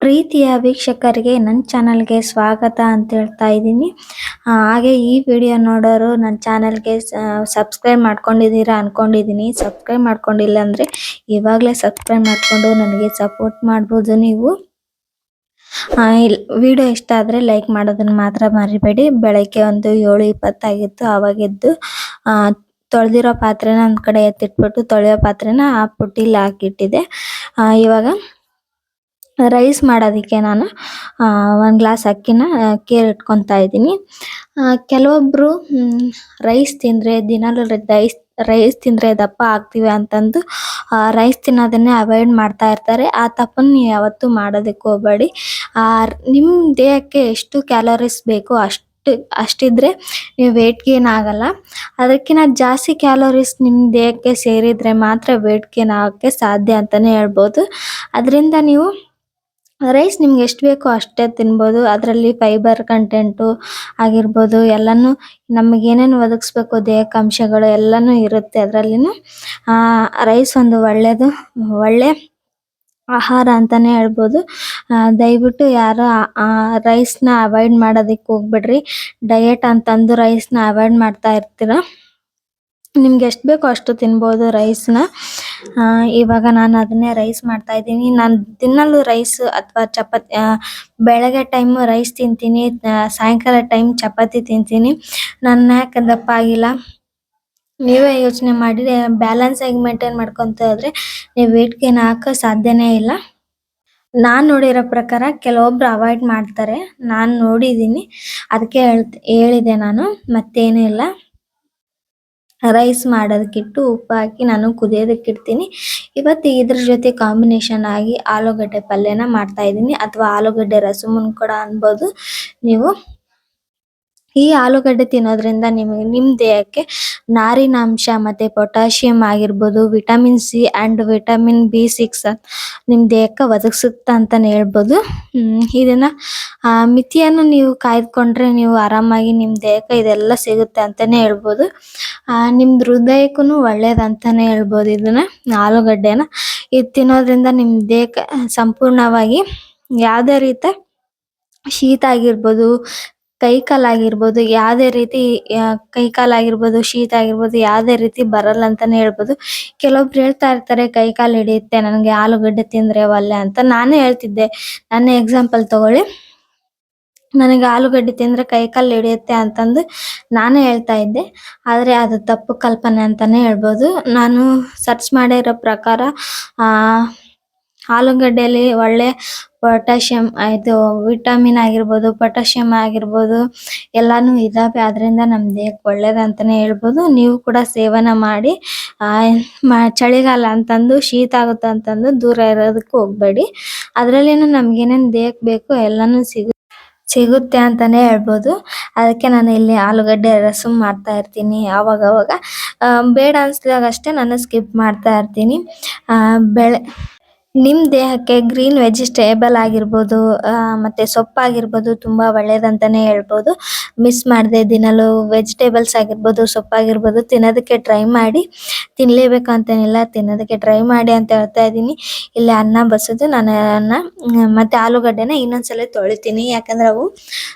ಪ್ರೀತಿಯ ವೀಕ್ಷಕರಿಗೆ ನನ್ನ ಚಾನಲ್ಗೆ ಸ್ವಾಗತ ಅಂತ ಹೇಳ್ತಾ ಇದ್ದೀನಿ. ಹಾಗೆ ಈ ವಿಡಿಯೋ ನೋಡೋರು ನನ್ನ ಚಾನಲ್ಗೆ ಸಬ್ಸ್ಕ್ರೈಬ್ ಮಾಡ್ಕೊಂಡಿದ್ದೀರಾ ಅನ್ಕೊಂಡಿದ್ದೀನಿ. ಸಬ್ಸ್ಕ್ರೈಬ್ ಮಾಡ್ಕೊಂಡಿಲ್ಲ ಅಂದರೆ ಇವಾಗಲೇ ಸಬ್ಸ್ಕ್ರೈಬ್ ಮಾಡಿಕೊಂಡು ನನಗೆ ಸಪೋರ್ಟ್ ಮಾಡ್ಬೋದು ನೀವು. ವಿಡಿಯೋ ಇಷ್ಟ ಆದರೆ ಲೈಕ್ ಮಾಡೋದನ್ನು ಮಾತ್ರ ಮರಿಬೇಡಿ. ಬೆಳಗ್ಗೆ ಒಂದು 7:20 ಆಗಿತ್ತು. ಆವಾಗೆದ್ದು ತೊಳೆದಿರೋ ಪಾತ್ರೆನ ಒಂದು ಕಡೆ ಎತ್ತಿಟ್ಬಿಟ್ಟು ತೊಳೆಯೋ ಪಾತ್ರೆನ ಆ ಪುಟ್ಟಿಲಿ ಹಾಕಿಟ್ಟಿದ್ದೆ. ಇವಾಗ ರೈಸ್ ಮಾಡೋದಕ್ಕೆ ನಾನು ಒಂದು ಗ್ಲಾಸ್ ಅಕ್ಕಿನ ಕೇರ್ ಇಟ್ಕೊತಾ ಇದ್ದೀನಿ. ಕೆಲವೊಬ್ಬರು ರೈಸ್ ತಿಂದರೆ ದಿನಾಲೂ ರೈಸ್ ತಿಂದರೆ ದಪ್ಪ ಆಗ್ತೀವಿ ಅಂತಂದು ರೈಸ್ ತಿನ್ನೋದನ್ನೇ ಅವಾಯ್ಡ್ ಮಾಡ್ತಾ ಇರ್ತಾರೆ. ಆ ತಪ್ಪನ್ನು ನೀವು ಯಾವತ್ತೂ ಮಾಡೋದಕ್ಕೆ ಹೋಗಬೇಡಿ. ನಿಮ್ಮ ದೇಹಕ್ಕೆ ಎಷ್ಟು ಕ್ಯಾಲೋರೀಸ್ ಬೇಕೋ ಅಷ್ಟಿದ್ರೆ ನೀವು ವೆಯ್ಟ್ ಗೇನ್ ಆಗಲ್ಲ. ಅದಕ್ಕಿಂತ ಜಾಸ್ತಿ ಕ್ಯಾಲೋರೀಸ್ ನಿಮ್ಮ ದೇಹಕ್ಕೆ ಸೇರಿದರೆ ಮಾತ್ರ ವೆಯ್ಟ್ ಗೇನ್ ಆಗೋಕ್ಕೆ ಸಾಧ್ಯ ಅಂತಲೇ ಹೇಳ್ಬೋದು. ಅದರಿಂದ ನೀವು ರೈಸ್ ನಿಮ್ಗೆ ಎಷ್ಟು ಬೇಕೋ ಅಷ್ಟೇ ತಿನ್ಬೋದು. ಅದರಲ್ಲಿ ಫೈಬರ್ ಕಂಟೆಂಟು ಆಗಿರ್ಬೋದು, ಎಲ್ಲನೂ ನಮಗೆ ಏನೇನು ಒದಗಿಸ್ಬೇಕು ದೇಹಕ್ಕೆ ಅಂಶಗಳು ಎಲ್ಲನೂ ಇರುತ್ತೆ ಅದರಲ್ಲಿನೂ. ರೈಸ್ ಒಂದು ಒಳ್ಳೆ ಆಹಾರ ಅಂತಲೇ ಹೇಳ್ಬೋದು. ದಯವಿಟ್ಟು ಯಾರು ರೈಸ್ನ ಅವಾಯ್ಡ್ ಮಾಡೋದಕ್ಕೆ ಹೋಗ್ಬೇಡ್ರಿ. ಡಯಟ್ ಅಂತಂದು ರೈಸ್ನ ಅವಾಯ್ಡ್ ಮಾಡ್ತಾ ಇರ್ತೀರ. ನಿಮ್ಗೆ ಎಷ್ಟು ಬೇಕೋ ಅಷ್ಟು ತಿನ್ಬೋದು ರೈಸ್ನ. ಇವಾಗ ನಾನು ಅದನ್ನೇ ರೈಸ್ ಮಾಡ್ತಾ ಇದ್ದೀನಿ. ನಾನು ದಿನಾಲೂ ರೈಸ್ ಅಥವಾ ಚಪಾತಿ, ಬೆಳಗ್ಗೆ ಟೈಮು ರೈಸ್ ತಿಂತೀನಿ, ಸಾಯಂಕಾಲ ಟೈಮ್ ಚಪಾತಿ ತಿಂತೀನಿ. ನಾನು ಯಾಕೆ ದಪ್ಪ ಆಗಿಲ್ಲ ನೀವೇ ಯೋಚನೆ ಮಾಡಿ. ಬ್ಯಾಲೆನ್ಸ್ ಆಗಿ ಮೇಂಟೈನ್ ಮಾಡ್ಕೊತ ಹೋದ್ರೆ ನೀವು ವೆಯ್ಟ್ ಗೇನ್ ಹಾಕೋ ಸಾಧ್ಯನೇ ಇಲ್ಲ. ನಾನು ನೋಡಿರೋ ಪ್ರಕಾರ ಕೆಲವೊಬ್ರು ಅವಾಯ್ಡ್ ಮಾಡ್ತಾರೆ, ನಾನು ನೋಡಿದ್ದೀನಿ, ಅದಕ್ಕೆ ಹೇಳಿದೆ ನಾನು. ಮತ್ತೇನೂ ಇಲ್ಲ. ರೈಸ್ ಮಾಡೋದಕ್ಕಿಟ್ಟು ಉಪ್ಪು ಹಾಕಿ ನಾನು ಕುದಿಯೋದಕ್ಕೆ ಇಡ್ತೀನಿ. ಇವತ್ತು ಇದ್ರ ಜೊತೆ ಕಾಂಬಿನೇಷನ್ ಆಗಿ ಆಲೂಗಡ್ಡೆ ಪಲ್ಯನ ಮಾಡ್ತಾ ಇದ್ದೀನಿ, ಅಥವಾ ಆಲೂಗಡ್ಡೆ ರಸಮನ್ನು ಕೂಡ ಅನ್ಬೋದು ನೀವು. ಈ ಆಲೂಗಡ್ಡೆ ತಿನ್ನೋದ್ರಿಂದ ನಿಮ್ಮ ದೇಹಕ್ಕೆ ನಾರಿನಾಂಶ ಮತ್ತು ಪೊಟ್ಯಾಷಿಯಂ ಆಗಿರ್ಬೋದು, vitamin C and vitamin B6 ನಿಮ್ಮ ದೇಹಕ್ಕೆ ಒದಗಿಸುತ್ತೆ ಅಂತಲೇ ಹೇಳ್ಬೋದು. ಇದನ್ನು ಮಿತಿಯನ್ನು ನೀವು ಕಾಯ್ದುಕೊಂಡ್ರೆ ನೀವು ಆರಾಮಾಗಿ ನಿಮ್ಮ ದೇಹಕ್ಕೆ ಇದೆಲ್ಲ ಸಿಗುತ್ತೆ ಅಂತಲೇ ಹೇಳ್ಬೋದು. ನಿಮ್ದು ಹೃದಯಕ್ಕೂ ಒಳ್ಳೇದಂತಲೇ ಹೇಳ್ಬೋದು. ಇದನ್ನು ಆಲೂಗಡ್ಡೆನ ಇದು ತಿನ್ನೋದ್ರಿಂದ ನಿಮ್ಮ ದೇಹಕ್ಕೆ ಸಂಪೂರ್ಣವಾಗಿ ಯಾವುದೇ ರೀತಿ ಶೀತ ಆಗಿರ್ಬೋದು, ಕೈಕಾಲಾಗಿರ್ಬೋದು, ಯಾವುದೇ ರೀತಿ ಕೈಕಾಲಾಗಿರ್ಬೋದು, ಶೀತ ಆಗಿರ್ಬೋದು, ಯಾವುದೇ ರೀತಿ ಬರಲ್ಲ ಅಂತಲೇ ಹೇಳ್ಬೋದು. ಕೆಲವೊಬ್ರು ಹೇಳ್ತಾ ಇರ್ತಾರೆ ಕೈಕಾಲು ಹಿಡಿಯುತ್ತೆ ನನಗೆ ಆಲೂಗಡ್ಡೆ ತಿಂದರೆ ಒಲ್ಲೆ ಅಂತ. ನಾನೇ ಹೇಳ್ತಿದ್ದೆ, ನನ್ನ ಎಕ್ಸಾಂಪಲ್ ತಗೊಳ್ಳಿ. ನನಗೆ ಆಲೂಗಡ್ಡೆ ತಿಂದರೆ ಕೈಕಾಲು ಹಿಡಿಯುತ್ತೆ ಅಂತಂದು ನಾನೇ ಹೇಳ್ತಾ ಇದ್ದೆ. ಆದರೆ ಅದು ತಪ್ಪು ಕಲ್ಪನೆ ಅಂತಲೇ ಹೇಳ್ಬೋದು. ನಾನು ಸರ್ಚ್ ಮಾಡಿರೋ ಪ್ರಕಾರ ಆಲೂಗಡ್ಡೆಯಲ್ಲಿ ಒಳ್ಳೆ ಪೊಟ್ಯಾಷಿಯಂ, ಇದು ವಿಟಮಿನ್ ಆಗಿರ್ಬೋದು, ಪೊಟ್ಯಾಷಿಯಂ ಆಗಿರ್ಬೋದು, ಎಲ್ಲನೂ ಇದ್ದಾವೆ. ಅದರಿಂದ ನಮ್ಮ ದೇಹಕ್ಕೆ ಒಳ್ಳೇದಂತಲೇ ಹೇಳ್ಬೋದು. ನೀವು ಕೂಡ ಸೇವನೆ ಮಾಡಿ. ಚಳಿಗಾಲ ಅಂತಂದು ಶೀತ ಆಗುತ್ತೆ ಅಂತಂದು ದೂರ ಇರೋದಕ್ಕೆ ಹೋಗಬೇಡಿ. ಅದರಲ್ಲೇನು ನಮಗೇನೇನು ದೇಹಕ್ಕೆ ಬೇಕೋ ಎಲ್ಲನೂ ಸಿಗುತ್ತೆ ಅಂತಲೇ ಹೇಳ್ಬೋದು. ಅದಕ್ಕೆ ನಾನು ಇಲ್ಲಿ ಆಲೂಗಡ್ಡೆ ರಸಮ್ ಮಾಡ್ತಾ ಇರ್ತೀನಿ ಆವಾಗವಾಗ. ಬೇಡ ಅನಿಸಿದಾಗ ಅಷ್ಟೇ ನಾನು ಸ್ಕಿಪ್ ಮಾಡ್ತಾ ಇರ್ತೀನಿ. ನಿಮ್ಮ ದೇಹಕ್ಕೆ ಗ್ರೀನ್ ವೆಜಿಟೇಬಲ್ ಆಗಿರ್ಬೋದು, ಮತ್ತು ಸೊಪ್ಪಾಗಿರ್ಬೋದು ತುಂಬ ಒಳ್ಳೇದಂತಲೇ ಹೇಳ್ಬೋದು. ಮಿಸ್ ಮಾಡಿದೆ ದಿನಾಲೂ ವೆಜಿಟೇಬಲ್ಸ್ ಆಗಿರ್ಬೋದು, ಸೊಪ್ಪಾಗಿರ್ಬೋದು ತಿನ್ನೋದಕ್ಕೆ ಟ್ರೈ ಮಾಡಿ. ತಿನ್ನಲೇಬೇಕು ಅಂತೇನಿಲ್ಲ, ತಿನ್ನೋದಕ್ಕೆ ಟ್ರೈ ಮಾಡಿ ಅಂತ ಹೇಳ್ತಾ ಇದ್ದೀನಿ. ಇಲ್ಲಿ ಅನ್ನ ಬಸೋದು, ನಾನು ಅನ್ನ ಮತ್ತು ಆಲೂಗಡ್ಡೆನ ಇನ್ನೊಂದ್ಸಲ ತೊಳಿತೀನಿ, ಯಾಕಂದರೆ ಅವು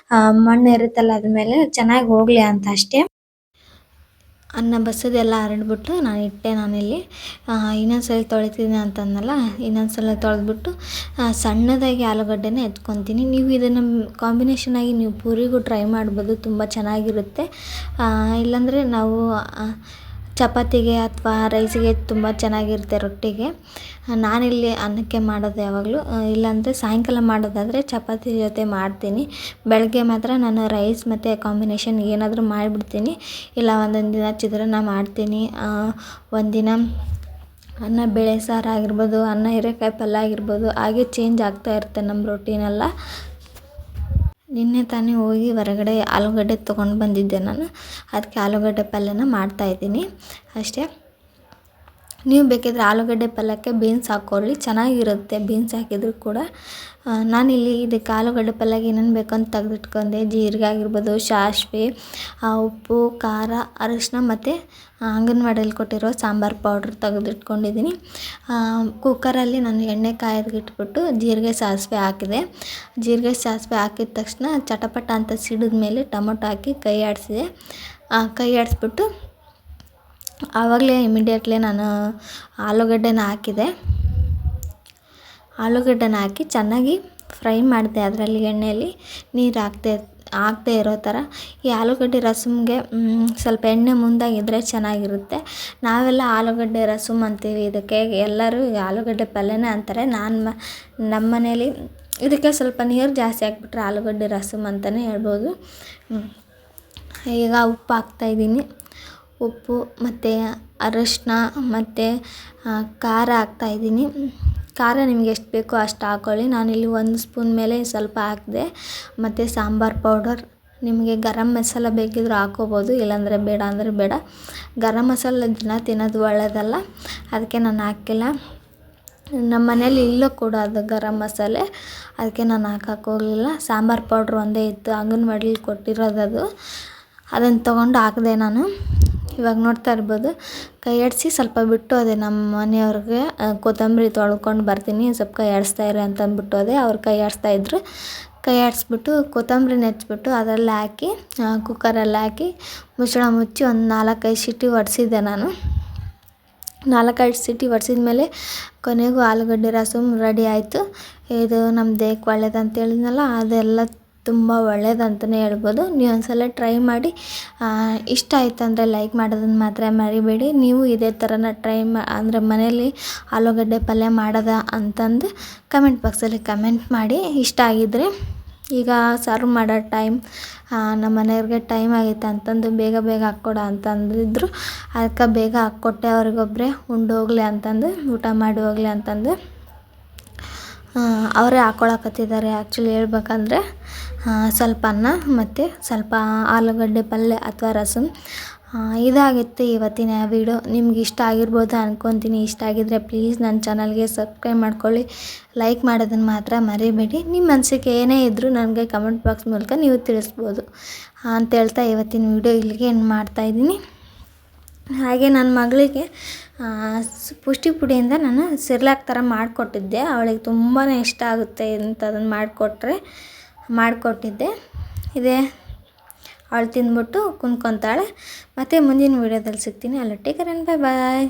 ಮಣ್ಣು ಇರುತ್ತಲ್ಲ ಅದ್ಮೇಲೆ ಚೆನ್ನಾಗಿ ಹೋಗಲಿ ಅಂತ ಅಷ್ಟೇ. ಅನ್ನ ಬಸೋದೆಲ್ಲ ಹರಡ್ಬಿಟ್ಟು ನಾನಿಲ್ಲಿ ಇನ್ನೊಂದ್ಸಲ ತೊಳಿತೀನಿ ಅಂತಂದಲ್ಲ, ಇನ್ನೊಂದ್ಸಲ ತೊಳೆದ್ಬಿಟ್ಟು ಸಣ್ಣದಾಗಿ ಆಲೂಗಡ್ಡೆನ ಎತ್ಕೊತೀನಿ. ನೀವು ಇದನ್ನು ಕಾಂಬಿನೇಷನ್ ಆಗಿ ನೀವು ಪೂರಿಗೂ ಟ್ರೈ ಮಾಡ್ಬೋದು, ತುಂಬ ಚೆನ್ನಾಗಿರುತ್ತೆ. ಇಲ್ಲಾಂದರೆ ನಾವು ಚಪಾತಿಗೆ ಅಥವಾ ರೈಸಿಗೆ ತುಂಬ ಚೆನ್ನಾಗಿರುತ್ತೆ, ರೊಟ್ಟಿಗೆ. ನಾನಿಲ್ಲಿ ಅನ್ನಕ್ಕೆ ಮಾಡೋದು ಯಾವಾಗಲೂ. ಇಲ್ಲಾಂದರೆ ಸಾಯಂಕಾಲ ಮಾಡೋದಾದರೆ ಚಪಾತಿ ಜೊತೆ ಮಾಡ್ತೀನಿ. ಬೆಳಗ್ಗೆ ಮಾತ್ರ ನಾನು ರೈಸ್ ಮತ್ತು ಕಾಂಬಿನೇಷನ್ ಏನಾದರೂ ಮಾಡಿಬಿಡ್ತೀನಿ. ಇಲ್ಲ ಒಂದೊಂದು ದಿನ ಚಿತ್ರಾನ್ನ ಮಾಡ್ತೀನಿ, ಒಂದಿನ ಅನ್ನ ಬೇಳೆ ಸಾರು ಆಗಿರ್ಬೋದು, ಅನ್ನ ಹೀರೆಕಾಯಿ ಪಲ್ಯ ಆಗಿರ್ಬೋದು. ಹಾಗೆ ಚೇಂಜ್ ಆಗ್ತಾ ಇರುತ್ತೆ ನಮ್ಮ ರೊಟೀನೆಲ್ಲ. ನಿನ್ನೆ ತಾನೇ ಹೋಗಿ ಹೊರಗಡೆ ಆಲೂಗಡ್ಡೆ ತೊಗೊಂಡು ಬಂದಿದ್ದೆ ನಾನು, ಅದಕ್ಕೆ ಆಲೂಗಡ್ಡೆ ಪಲ್ಯನ ಮಾಡ್ತಾಯಿದ್ದೀನಿ ಅಷ್ಟೇ. ನೀವು ಬೇಕಿದ್ರೆ ಆಲೂಗಡ್ಡೆ ಪಲ್ಯಕ್ಕೆ ಬೀನ್ಸ್ ಹಾಕ್ಕೊಳ್ಳಿ, ಚೆನ್ನಾಗಿರುತ್ತೆ ಬೀನ್ಸ್ ಹಾಕಿದರೂ ಕೂಡ. ನಾನಿಲ್ಲಿ ಇದಕ್ಕೆ ಆಲೂಗಡ್ಡೆ ಪಲ್ಯಕ್ಕೆ ಏನೇನು ಬೇಕು ಅಂತ ತೆಗೆದಿಟ್ಕೊಂಡೆ. ಜೀರಿಗೆ ಆಗಿರ್ಬೋದು, ಸಾಸಿವೆ, ಉಪ್ಪು, ಖಾರ, ಅರಿಶಿನ ಮತ್ತು ಅಂಗನವಾಡಿಯಲ್ಲಿ ಕೊಟ್ಟಿರೋ ಸಾಂಬಾರು ಪೌಡ್ರ್ ತೆಗೆದಿಟ್ಕೊಂಡಿದ್ದೀನಿ. ಕುಕ್ಕರಲ್ಲಿ ನಾನು ಎಣ್ಣೆ ಕಾಯ್ದಿಟ್ಬಿಟ್ಟು ಜೀರಿಗೆ ಸಾಸಿವೆ ಹಾಕಿದೆ. ಜೀರಿಗೆ ಸಾಸಿವೆ ಹಾಕಿದ ತಕ್ಷಣ ಚಟಪಟ ಅಂತ ಸಿಡಿದ ಮೇಲೆ ಟೊಮೊಟೊ ಹಾಕಿ ಕೈ ಆಡಿಸಿದೆ. ಕೈ ಆಡಿಸ್ಬಿಟ್ಟು ಆವಾಗಲೇ ಇಮಿಡಿಯೇಟ್ಲಿ ನಾನು ಆಲೂಗಡ್ಡೆನ ಹಾಕಿ ಚೆನ್ನಾಗಿ ಫ್ರೈ ಮಾಡಿದೆ. ಅದರಲ್ಲಿ ಎಣ್ಣೆಯಲ್ಲಿ ನೀರು ಹಾಕದೇ ಇರೋ ಥರ. ಈ ಆಲೂಗಡ್ಡೆ ರಸಮ್ಗೆ ಸ್ವಲ್ಪ ಎಣ್ಣೆ ಮುಂದಾಗಿದ್ದರೆ ಚೆನ್ನಾಗಿರುತ್ತೆ. ನಾವೆಲ್ಲ ಆಲೂಗಡ್ಡೆ ರಸಮ್ ಅಂತೀವಿ ಇದಕ್ಕೆ, ಎಲ್ಲರೂ ಆಲೂಗಡ್ಡೆ ಪಲ್ಯನೇ ಅಂತಾರೆ. ನಮ್ಮ ಮನೇಲಿ ಇದಕ್ಕೆ ಸ್ವಲ್ಪ ನೀರು ಜಾಸ್ತಿ ಹಾಕ್ಬಿಟ್ರೆ ಆಲೂಗಡ್ಡೆ ರಸಮ್ ಅಂತಲೇ ಹೇಳ್ಬೋದು. ಈಗ ಉಪ್ಪು ಹಾಕ್ತಾಯಿದ್ದೀನಿ. ಉಪ್ಪು ಮತ್ತು ಅರಿಶಿನ ಮತ್ತು ಖಾರ ಹಾಕ್ತಾಯಿದ್ದೀನಿ. ಖಾರ ನಿಮಗೆ ಎಷ್ಟು ಬೇಕೋ ಅಷ್ಟು ಹಾಕ್ಕೊಳ್ಳಿ. ನಾನಿಲ್ಲಿ 1 ಸ್ಪೂನ್ ಮೇಲೆ ಸ್ವಲ್ಪ ಹಾಕಿದೆ. ಮತ್ತು ಸಾಂಬಾರು ಪೌಡರ್, ನಿಮಗೆ ಗರಂ ಮಸಾಲ ಬೇಕಿದ್ರೂ ಹಾಕ್ಕೋಬೋದು, ಇಲ್ಲಾಂದರೆ ಬೇಡ ಅಂದರೆ ಬೇಡ. ಗರಂ ಮಸಾಲ ದಿನ ತಿನ್ನೋದು ಒಳ್ಳೆಯದಲ್ಲ, ಅದಕ್ಕೆ ನಾನು ಹಾಕಿಲ್ಲ. ನಮ್ಮ ಮನೇಲಿ ಇಲ್ಲೂ ಕೂಡ ಅದು ಗರಂ ಮಸಾಲೆ, ಅದಕ್ಕೆ ನಾನು ಹಾಕೋಕ್ಕೋಗಲಿಲ್ಲ. ಸಾಂಬಾರು ಪೌಡ್ರ್ ಒಂದೇ ಇತ್ತು, ಅಂಗನವಾಡಿಲಿ ಕೊಟ್ಟಿರೋದದು, ಅದನ್ನು ತೊಗೊಂಡು ಹಾಕಿದೆ ನಾನು. ಇವಾಗ ನೋಡ್ತಾ ಇರ್ಬೋದು, ಕೈ ಆಡಿಸಿ ಸ್ವಲ್ಪ ಬಿಟ್ಟು ಹೋದೆ ನಮ್ಮ ಮನೆಯವ್ರಿಗೆ. ಕೊತ್ತಂಬರಿ ತೊಳ್ಕೊಂಡು ಬರ್ತೀನಿ, ಸ್ವಲ್ಪ ಕೈ ಆಡಿಸ್ತಾ ಇರಿ ಅಂತ ಅಂದ್ಬಿಟ್ಟು ಹೋದೆ. ಅವ್ರು ಕೈ ಆಡಿಸ್ತಾಯಿದ್ರು. ಕೈ ಆಡಿಸ್ಬಿಟ್ಟು ಕೊತ್ತಂಬರಿನ ಹೆಚ್ಚಿಬಿಟ್ಟು ಅದರಲ್ಲಿ ಹಾಕಿ ಕುಕ್ಕರಲ್ಲಿ ಹಾಕಿ ಮುಚ್ಚಳ ಮುಚ್ಚಿ ಒಂದು 4-5 ಸೀಟಿ ಹೊಡೆಸಿದ್ದೆ ನಾನು. 4-5 ಸೀಟಿ ಹೊಡೆಸಿದ ಮೇಲೆ ಕೊನೆಗೂ ಆಲೂಗಡ್ಡೆ ರಸಮ್ ರೆಡಿ ಆಯಿತು. ಇದು ನಮ್ಮ ದೇಹಕ್ಕೆ ಒಳ್ಳೇದಂತ ಹೇಳಿದ್ನಲ್ಲ, ಅದೆಲ್ಲ ತುಂಬ ಒಳ್ಳೇದಂತಲೇ ಹೇಳ್ಬೋದು. ನೀವು ಒಂದ್ಸಲ ಟ್ರೈ ಮಾಡಿ. ಇಷ್ಟ ಆಯ್ತು ಅಂದರೆ ಲೈಕ್ ಮಾಡೋದನ್ನು ಮಾತ್ರ ಮರಿಬೇಡಿ. ನೀವು ಇದೇ ಥರನ ಟ್ರೈ ಅಂದರೆ ಮನೇಲಿ ಆಲೂಗಡ್ಡೆ ಪಲ್ಯ ಮಾಡೋದ ಅಂತಂದು ಕಮೆಂಟ್ ಬಾಕ್ಸಲ್ಲಿ ಕಮೆಂಟ್ ಮಾಡಿ. ಇಷ್ಟ ಆಗಿದ್ದರೆ ಈಗ ಸರ್ವ್ ಮಾಡೋ ಟೈಮ್, ನಮ್ಮ ಮನೆಯವ್ರಿಗೆ ಟೈಮ್ ಆಗೈತೆ ಅಂತಂದು ಬೇಗ ಹಾಕ್ಕೊಡ ಅಂತಂದಿದ್ರು. ಅದಕ್ಕೆ ಬೇಗ ಹಾಕ್ಕೊಟ್ಟೆ. ಅವ್ರಿಗೊಬ್ಬರೇ ಉಂಡು ಹೋಗಲಿ ಅಂತಂದು, ಊಟ ಮಾಡಿ ಹೋಗಲಿ ಅಂತಂದು ಅವರೇ ಹಾಕ್ಕೊಳಕತ್ತಿದ್ದಾರೆ. ಆ್ಯಕ್ಚುಲಿ ಹೇಳ್ಬೇಕಂದ್ರೆ ಸ್ವಲ್ಪ ಅನ್ನ ಮತ್ತು ಸ್ವಲ್ಪ ಆಲೂಗಡ್ಡೆ ಪಲ್ಯ ಅಥವಾ ರಸಮ್. ಇದಾಗಿತ್ತು ಇವತ್ತಿನ ವಿಡಿಯೋ. ನಿಮ್ಗೆ ಇಷ್ಟ ಆಗಿರ್ಬೋದು ಅಂದ್ಕೊತೀನಿ. ಇಷ್ಟ ಆಗಿದ್ದರೆ ಪ್ಲೀಸ್ ನನ್ನ ಚಾನಲ್ಗೆ ಸಬ್ಸ್ಕ್ರೈಬ್ ಮಾಡ್ಕೊಳ್ಳಿ, ಲೈಕ್ ಮಾಡೋದನ್ನು ಮಾತ್ರ ಮರಿಬೇಡಿ. ನಿಮ್ಮ ಅನಿಸಿಕೆ ಏನೇ ಇದ್ದರೂ ನನಗೆ ಕಮೆಂಟ್ ಬಾಕ್ಸ್ ಮೂಲಕ ನೀವು ತಿಳಿಸ್ಬೋದು ಅಂತ ಹೇಳ್ತಾ ಇವತ್ತಿನ ವಿಡಿಯೋ ಇಲ್ಲಿಗೆ ಎಂಡ್ ಮಾಡ್ತಾಯಿದ್ದೀನಿ. ಹಾಗೆ ನನ್ನ ಮಗಳಿಗೆ ಪುಷ್ಟಿ ಪುಡಿಯಿಂದ ನಾನು ಸಿರ್ಲಾಕ್ ಥರ ಮಾಡಿಕೊಟ್ಟಿದ್ದೆ. ಅವಳಿಗೆ ತುಂಬಾ ಇಷ್ಟ ಆಗುತ್ತೆ ಅಂತ ಅದನ್ನು ಮಾಡಿಕೊಟ್ಟಿದ್ದೆ. ಇದೇ ಅವಳು ತಿಂದ್ಬಿಟ್ಟು ಕುಂತ್ಕೊತಾಳೆ. ಮತ್ತು ಮುಂದಿನ ವೀಡಿಯೋದಲ್ಲಿ ಸಿಗ್ತೀನಿ. ಅಲ್ಲೊಟ್ಟಿಗೆ ಬಾಯ್.